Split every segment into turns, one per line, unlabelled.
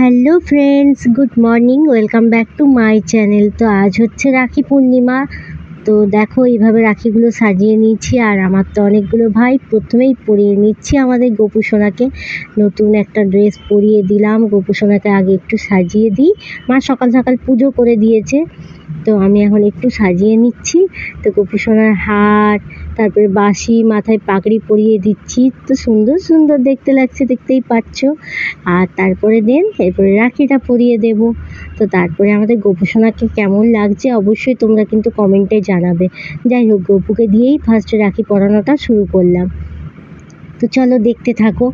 Hello friends, good morning, welcome back to my channel. তো আজ হচ্ছে রাখি পূর্ণিমা। তো দেখো এইভাবে রাখিগুলো সাজিয়ে নিয়েছি, আর আমার তো অনেকগুলো ভাই। প্রথমেই পরিয়ে নিচ্ছি আমাদের গোপু সোনাকে, নতুন একটা ড্রেস পরিয়ে দিলাম। গোপু সোনাকে আগে একটু সাজিয়ে দিই, মা সকাল সকাল পুজো করে দিয়েছে, তো আমি এখন একটু সাজিয়ে নিচ্ছি। তো গোপু সোনার হার, তারপরে বাঁশি, মাথায় পাগড়ি পরিয়ে দিচ্ছি। তো সুন্দর সুন্দর দেখতে লাগছে, দেখতেই পাচ্ছ। আর তারপরে এরপরে রাখিটা পরিয়ে দেব। তো তারপরে আমাদের গোপু সোনাকে কেমন লাগছে অবশ্যই তোমরা কিন্তু কমেন্টে জানাবে। যাই হোক, গোপুকে দিয়েই ফার্স্টে রাখি পরানোটা শুরু করলাম। তো চলো দেখতে থাকো।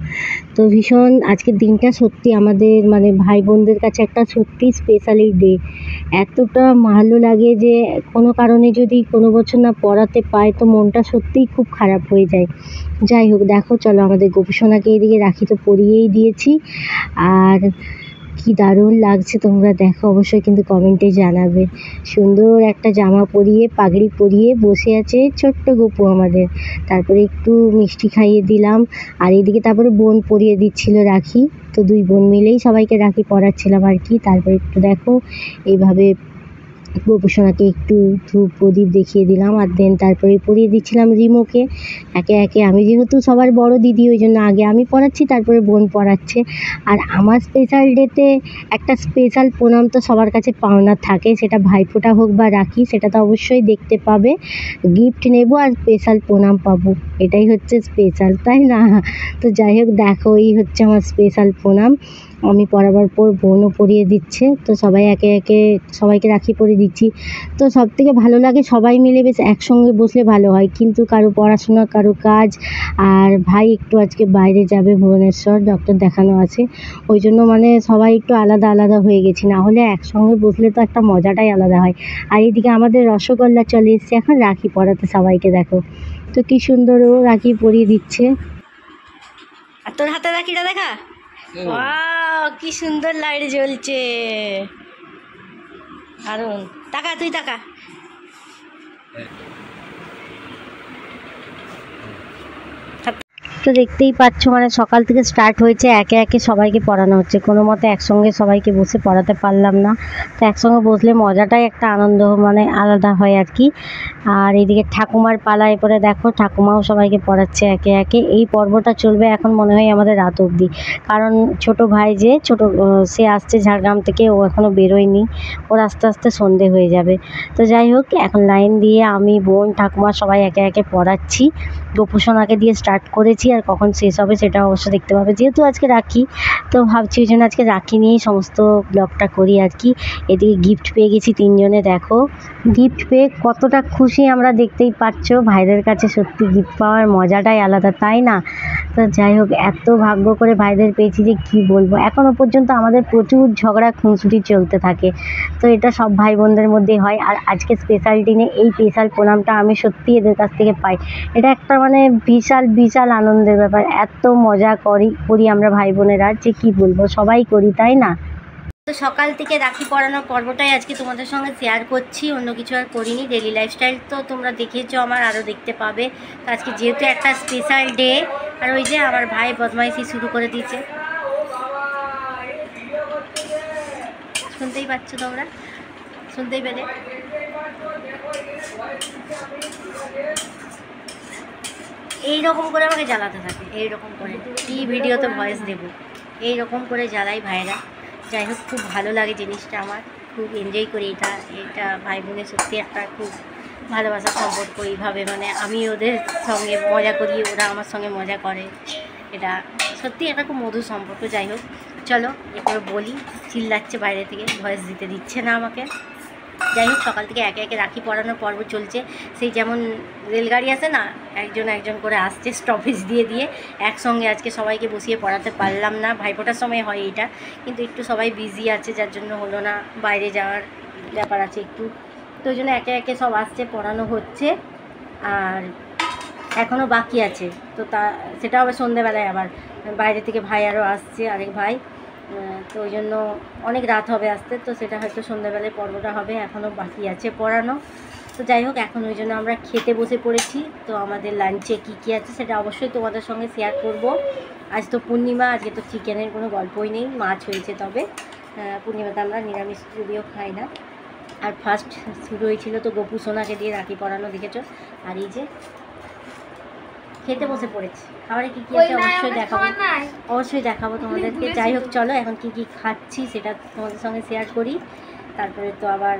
তো ভীষণ আজকের দিনটা সত্যি আমাদের মানে ভাই বোনদের কাছে একটা সত্যি স্পেশালি ডে। এতটা ভালো লাগে যে কোনো কারণে যদি কোনো বছর না পড়াতে পায় তো মনটা সত্যিই খুব খারাপ হয়ে যায়। যাই হোক, দেখো চলো আমাদের গোপু সোনাকে এদিকে রাখি তো পরিয়েই দিয়েছি। আর কি দারুণ লাগছে তোমরা দেখো, অবশ্যই কিন্তু কমেন্টে জানাবে। সুন্দর একটা জামা পরিয়ে পাগড়ি পরিয়ে বসে আছে ছোট্ট গোপু আমাদের। তারপরে একটু মিষ্টি খাইয়ে দিলাম, আর এদিকে তারপরে বোন পরিয়ে দিচ্ছিল রাখি। তো দুই বোন মিলেই সবাইকে রাখি পরাচ্ছিলাম আর কি। তারপরে একটু দেখো এইভাবে গোপু সোনাকে একটু ধূপ প্রদীপ দেখিয়ে দিলাম, আর তারপরে পরিয়ে দিচ্ছিলাম রিমোকে একে একে। আমি যেহেতু সবার বড় দিদি, ওই জন্য আগে আমি পড়াচ্ছি, তারপরে বোন পড়াচ্ছে। আর আমার স্পেশাল ডেতে একটা স্পেশাল প্রণাম তো সবার কাছে পাওনা থাকে, সেটা ভাইফোঁটা হোক বা রাখি, সেটা তো অবশ্যই দেখতে পাবে। গিফট নেব আর স্পেশাল প্রণাম পাবো, এটাই হচ্ছে স্পেশাল, তাই না? তো যাই হোক, দেখো এই হচ্ছে আমার স্পেশাল প্রণাম। আমি পরাবার পর বোনও পরিয়ে দিচ্ছে। তো সবাই একে একে সবাইকে রাখি পরিয়ে দিচ্ছি। তো সব থেকে ভালো লাগে সবাই মিলে বেশ একসঙ্গে বসলে ভালো হয়, কিন্তু কারো পড়াশোনা, কারো কাজ। আর ভাই একটু আজকে বাইরে যাবে ভুবনেশ্বর, ডক্টর দেখানো আছে, ওই জন্য মানে সবাই একটু আলাদা আলাদা হয়ে গেছি। না হলে একসঙ্গে বসলে তো একটা মজাটাই আলাদা হয়। আর এদিকে আমাদের রসগোল্লা চলে এসছে এখন রাখি পরাতে সবাইকে, দেখো তো কি সুন্দর ও রাখি পরিয়ে দিচ্ছে। আর তোর হাতে রাখিটা দেখা, ওয়াও কি সুন্দর লাইট জ্বলছে, দারুণ। তাকা, তুই তাকা। তো দেখতেই পাচ্ছ মানে সকাল থেকে স্টার্ট হয়েছে, একে একে সবাইকে পড়ানো হচ্ছে। কোনো মতে একসঙ্গে সবাইকে বসে পড়াতে পারলাম না, তো একসঙ্গে বসলে মজাটাই একটা আনন্দ মানে আলাদা হয় আর কি। আর এইদিকে ঠাকুমার পালা, এরপরে দেখো ঠাকুমাও সবাইকে পড়াচ্ছে একে একে। এই পর্বটা চলবে এখন মনে হয় আমাদের রাত অবধি, কারণ ছোট ভাই যে সে আসছে ঝাড়গ্রাম থেকে, ও এখনও বেরোয়নি, ওর আস্তে আস্তে সন্ধে হয়ে যাবে। তো যাই হোক, এখন লাইন দিয়ে আমি, বোন, ঠাকুমা সবাই একে একে পড়াচ্ছি। গোপু সোনাকে দিয়ে স্টার্ট করেছি, আর কখন শেষ হবে সেটা অবশ্য দেখতে পাবে, যেহেতু আজকে রাখি। তো ভাবছি ওই জন্য আজকে রাখি নিয়েই সমস্ত ব্লগটা করি আর কি। এদিকে গিফট পেয়ে গেছি তিনজনে, দেখো গিফট পেয়ে কতটা খুশি আমরা, দেখতেই পাচ্ছ। ভাইদের কাছে সত্যি গিফট পাওয়ার মজাটাই আলাদা, তাই না? তো যাই হোক, এত ভাগ্য করে ভাইদের পেয়েছি যে কি বলবো। এখনও পর্যন্ত আমাদের প্রচুর ঝগড়া খুনসুটি চলতে থাকে, তো এটা সব ভাই বোনদের মধ্যেই হয়। আর আজকে স্পেশাল দিনে এই স্পেশাল প্রণামটা আমি সত্যি এদের কাছ থেকে পাই, এটা একটা মানে বিশাল বিশাল আনন্দের ব্যাপার। এত মজা করি আমরা ভাই বোনেরা যে কি বলবো, সবাই করি, তাই না? তো সকাল থেকে রাখি পরানোর পর্বটাই আজকে তোমাদের সঙ্গে শেয়ার করছি, অন্য কিছু আর করিনি। ডেলি লাইফস্টাইল তো তোমরা দেখেছো আমার, আরও দেখতে পাবে। তো আজকে যেহেতু একটা স্পেশাল ডে, আর ওই যে আমার ভাই বদমাইশি শুরু করে দিয়েছে, শুনতেই পাচ্ছ তোমরা, শুনতেই পেলে। এইরকম করে আমাকে জ্বালাতে থাকে, এইরকম করে কি ভিডিওতে ভয়েস দেবো, এইরকম করে জ্বালাই ভাইরা। যাই হোক, খুব ভালো লাগে জিনিসটা, আমার খুব এনজয় করি এটা। এটা ভাই বোনের সত্যি একটা খুব ভালোবাসার সম্পর্ক। এইভাবে মানে আমি ওদের সঙ্গে মজা করি, ওরা আমার সঙ্গে মজা করে, এটা সত্যি একটা খুব মধুর সম্পর্ক। যাই হোক, চলো এরপরে বলি। চিল্লাচ্ছে বাইরে থেকে, ভয়েস দিতে দিচ্ছে না আমাকে। যাই হোক, সকাল থেকে একে একে রাখি পরানোর পর্ব চলছে। সেই যেমন রেলগাড়ি আছে না, একজন একজন করে আসছে স্টপেজ দিয়ে দিয়ে। একসঙ্গে আজকে সবাইকে বসিয়ে পড়াতে পারলাম না, ভাইফোঁটার সময় হয় এটা, কিন্তু একটু সবাই বিজি আছে যার জন্য হলো না, বাইরে যাওয়ার ব্যাপার আছে একটু, তো ওই জন্য একে একে সব আসছে, পড়ানো হচ্ছে। আর এখনও বাকি আছে, তো সেটা আবার সন্ধেবেলায়, আবার বাইরে থেকে ভাই আরও আসছে, আরেক ভাই। তো ওই জন্য অনেক রাত হবে আসতে, তো সেটা হয়তো সন্ধ্যাবেলায় পর্বটা হবে, এখনও বাকি আছে পড়ানো। তো যাই হোক, এখন ওই জন্য আমরা খেতে বসে পড়েছি। তো আমাদের লাঞ্চে কী আছে সেটা অবশ্যই তোমাদের সঙ্গে শেয়ার করব। আজ তো পূর্ণিমা, আজকে তো চিকেনের কোনো গল্পই নেই, মাছ হয়েছে। তবে পূর্ণিমাতে আমরা নিরামিষ যদিও খাই না। আর ফার্স্ট শুরু হয়েছিল তো গপু সোনাকে দিয়ে রাখি পরানো, দেখেছো। আর এই যে খেতে বসে পড়েছি, খাবারে কী আছে অবশ্যই দেখাবো তোমাদেরকে। যাই হোক, চলো এখন কী খাচ্ছি সেটা তোমাদের সঙ্গে শেয়ার করি। তারপরে তো আবার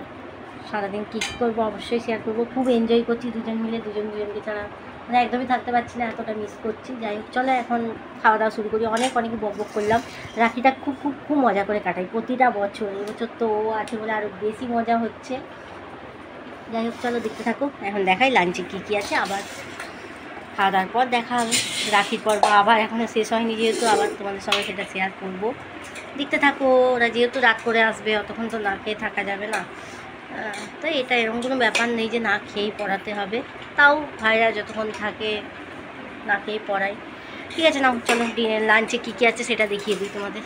সারাদিন কী করবো অবশ্যই শেয়ার করবো। খুব এনজয় করছি দুজন মিলে, দুজনকে ছাড়া মানে একদমই থাকতে পারছি না, এতটা মিস করছি। যাই হোক, চলো এখন খাওয়া দাওয়া শুরু করি। অনেক বক করলাম। রাখিটা খুব মজা করে কাটাই প্রতিটা বছর। এবছর তো ও আছে বলে আরও বেশি মজা হচ্ছে। যাই হোক, চলো দেখতে থাকো। এখন দেখাই লাঞ্চে কী আছে, আবার খাওয়া দাওয়ার পর দেখা হবে। রাখির পর্ব আবার এখনও শেষ হয়নি যেহেতু, আবার তোমাদের সঙ্গে সেটা শেয়ার করবো। দেখতে থাকো। ওরা যেহেতু রাত করে আসবে, অতক্ষণ তো না খেয়ে থাকা যাবে না। তো এটা এরকম কোনো ব্যাপার নেই যে না খেয়েই পড়াতে হবে। তাও ভাইরা যতক্ষণ থাকে না খেয়েই পড়াই। ঠিক আছে, না চলো ডিনার লাঞ্চে কী আছে সেটা দেখিয়ে দিই তোমাদের।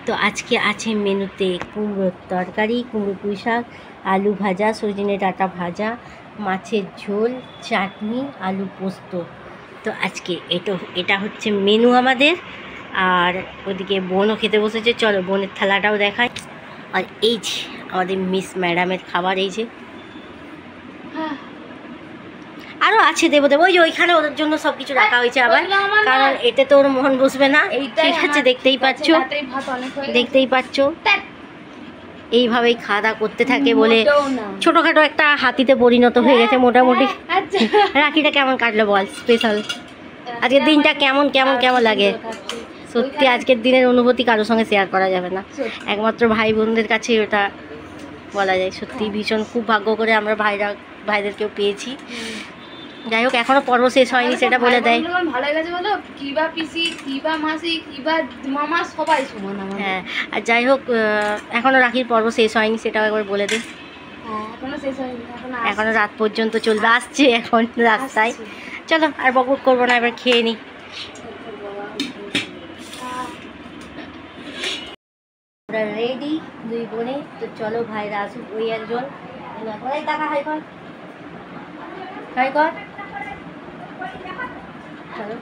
তো আজকে আছে মেনুতে কুমড়োর তরকারি, কুমড়ো পুঁই শাক, আলু ভাজা, সজনে ডাঁটা ভাজা, মাছের ঝোল, চাটনি, আলু পোস্ত। তো আজকে এটা হচ্ছে মেনু আমাদের। আর ওদিকে বোনও খেতে বসেছে, চলো বোনের থালাটাও দেখাই। আর এই যে আমাদের মিস ম্যাডামের খাবার, এই যে আরও আছে দেবো ওই যে ওইখানে ওদের জন্য সব কিছু রাখা হয়েছে আবার, কারণ এতে তো ওর মন বসবে না। ঠিক আছে, দেখতেই পাচ্ছ এইভাবেই খাওয়া দাওয়া করতে থাকে বলে ছোটোখাটো একটা হাতিতে পরিণত হয়ে গেছে মোটামুটি। রাখিটা কেমন কাটলো বল? স্পেশাল আজকের দিনটা কেমন লাগে? সত্যি আজকের দিনের অনুভূতি কারোর সঙ্গে শেয়ার করা যাবে না, একমাত্র ভাই বোনদের কাছেই ওটা বলা যায়। সত্যি ভীষণ খুব ভাগ্য করে আমরা ভাইদেরকেও পেয়েছি। যাই হোক, এখনো পর্ব শেষ হয়নি সেটা বলে দেয়।
ভালো গেছে বলো, কিবা পিসি কিবা মাসি কিবা মামা সবাই সমান আমার।
হ্যাঁ, আর যাই হোক এখনো রাখির পর্ব শেষ হয়নি সেটাও একবার বলে দিই।
এখনো শেষ হয়নি,
এখনো রাত পর্যন্ত চলবে, আসছে এখন রাস্তায়। চলো আর বক করবো না, এবার খেয়ে নিই। ওরা রেডি দুই বোনে। তো চলো ভাইরা আসুক, ওই একজন টাকা হাই কর চলো।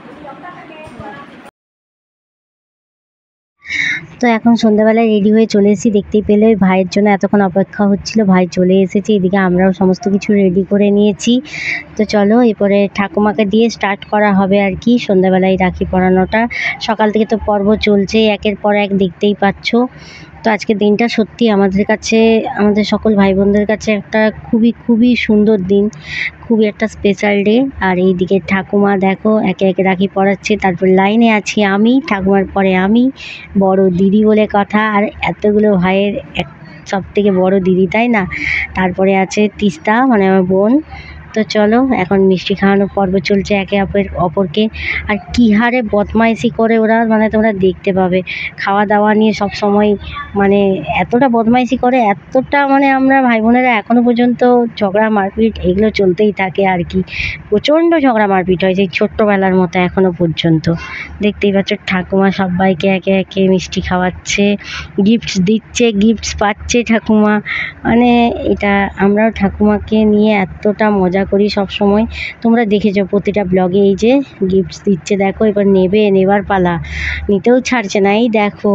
তো এখন সন্ধ্যাবেলায় রেডি হয়ে চলে এসেছি, দেখতেই পেলে ভাইয়ের জন্য এতক্ষণ অপেক্ষা হচ্ছিল, ভাই চলে এসেছে। এদিকে আমরাও সমস্ত কিছু রেডি করে নিয়েছি। তো চলো এরপরে ঠাকুমাকে দিয়ে স্টার্ট করা হবে আর কি সন্ধ্যাবেলায় রাখি পরানোটা। সকাল থেকে তো পর্ব চলছে একের পর এক, দেখতেই পাচ্ছ। তো আজকের দিনটা সত্যি আমাদের কাছে, আমাদের সকল ভাই বোনদের কাছে একটা খুবই সুন্দর দিন, খুবই একটা স্পেশাল ডে। আর এইদিকে ঠাকুমা দেখো একে একে রাখি পরাচ্ছে, তারপর লাইনে আছি আমি, ঠাকুমার পরে আমি, বড় দিদি বলে কথা। আর এতগুলো ভাইয়ের সব থেকে বড় দিদি, তাই না? তারপরে আছে তিস্তা মানে আমার বোন। তো চলো এখন মিষ্টি খাওয়ানোর পর্ব চলছে একে অপরকে। আর কী হারে বদমাইশি করে ওরা, মানে তোমরা দেখতে পাবে। খাওয়া দাওয়া নিয়ে সব সময় মানে এতটা বদমাইশি করে, এতটা মানে আমরা ভাই বোনেরা এখনও পর্যন্ত ঝগড়া মারপিট এগুলো চলতেই থাকে আর কি। প্রচণ্ড ঝগড়া মারপিট হয় সেই ছোট্টবেলার মতো এখনও পর্যন্ত। দেখতেই পাচ্ছ ঠাকুমা সবাইকে একে একে মিষ্টি খাওয়াচ্ছে, গিফটস দিচ্ছে, গিফটস পাচ্ছে ঠাকুমা। মানে এটা আমরাও ঠাকুমাকে নিয়ে এতটা মজা করি সব সময়। তোমরা দেখেছো প্রতিটা ব্লগে এই যে গিফটস দিচ্ছে, দেখো এবার নেবার পালা, নিতেও ছাড়ছে না। এই দেখো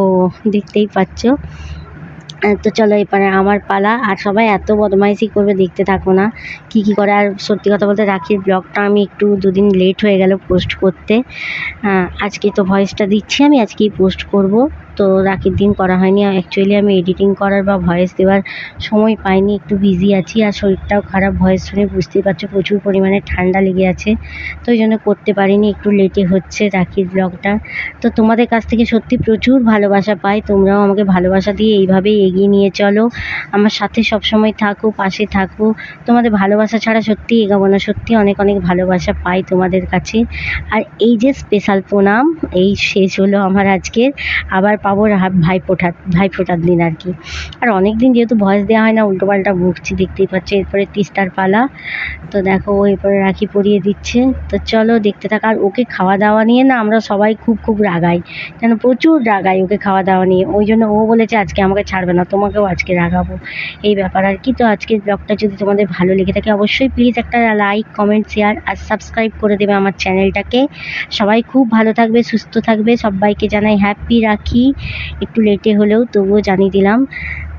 দেখতেই পাচ্ছ। তো চলো এবারে আমার পালা। আর সবাই এত বদমাইশি করবে, দেখতে থাকো না কি করে। আর সত্যি কথা বলতে রাখির ব্লগটা আমি একটু দুদিন লেট হয়ে গেল পোস্ট করতে। আজকে তো ভয়েসটা দিচ্ছি, আমি আজকেই পোস্ট করব। তো রাখির দিন করা হয়নি, অ্যাকচুয়ালি আমি এডিটিং করার বা ভয়েস দেওয়ার সময় পাইনি, একটু বিজি আছি। আর শরীরটাও খারাপ, ভয়েস শুনে বুঝতেই পারছো প্রচুর পরিমাণে ঠান্ডা লেগে আছে, তো ওই জন্য করতে পারিনি, একটু লেটে হচ্ছে রাখির ব্লগটা। তো তোমাদের কাছ থেকে সত্যি প্রচুর ভালোবাসা পাই, তোমরাও আমাকে ভালোবাসা দিয়ে এইভাবেই এগিয়ে নিয়ে চলো, আমার সাথে সবসময় থাকো, পাশে থাকো। তোমাদের ভালোবাসা ছাড়া সত্যি এগোবো না, সত্যি অনেক ভালোবাসা পাই তোমাদের কাছে। আর এই যে স্পেশাল প্রণাম, এই শেষ হলো আমার আজকের। আবার পাবো ভাইফোঁটার দিন আর কি। আর অনেক দিন যেহেতু ভয়েস দেওয়া হয় না, উল্টোপাল্টা বকছি, দেখতেই পাচ্ছি। এরপরে তিস্তার পালা। তো দেখো ও এরপরে রাখি পরিয়ে দিচ্ছে। তো চলো দেখতে থাক। আর ওকে খাওয়া দাওয়া নিয়ে না আমরা সবাই খুব রাগাই, যেন প্রচুর রাগাই ওকে খাওয়া দাওয়া নিয়ে। ওই জন্য ও বলেছে আজকে আমাকে ছাড়বে না, তোমাকেও আজকে রাগাবো, এই ব্যাপার আর কি। তো আজকের ব্লগটা যদি তোমাদের ভালো লেগে থাকে অবশ্যই প্লিজ একটা লাইক, কমেন্ট, শেয়ার আর সাবস্ক্রাইব করে দেবে আমার চ্যানেলটাকে। সবাই খুব ভালো থাকবে, সুস্থ থাকবে। সবাইকে জানাই হ্যাপি রাখি। একটু লেটে হলেও তবুও জানিয়ে দিলাম।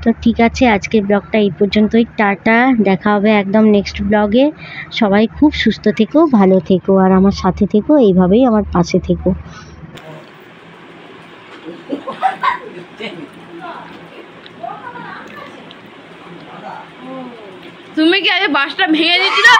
তো ঠিক আছে, আজকের ব্লগটা এই পর্যন্তই। টাটা, দেখা হবে একদম নেক্সট ব্লগে। সবাই খুব সুস্থ থেকো, ভালো থেকো, আর আমার সাথে থেকো, এইভাবেই আমার পাশে থেকো।
তুমি কি আগে বাসটা ভেঙে দিচ্ছি না?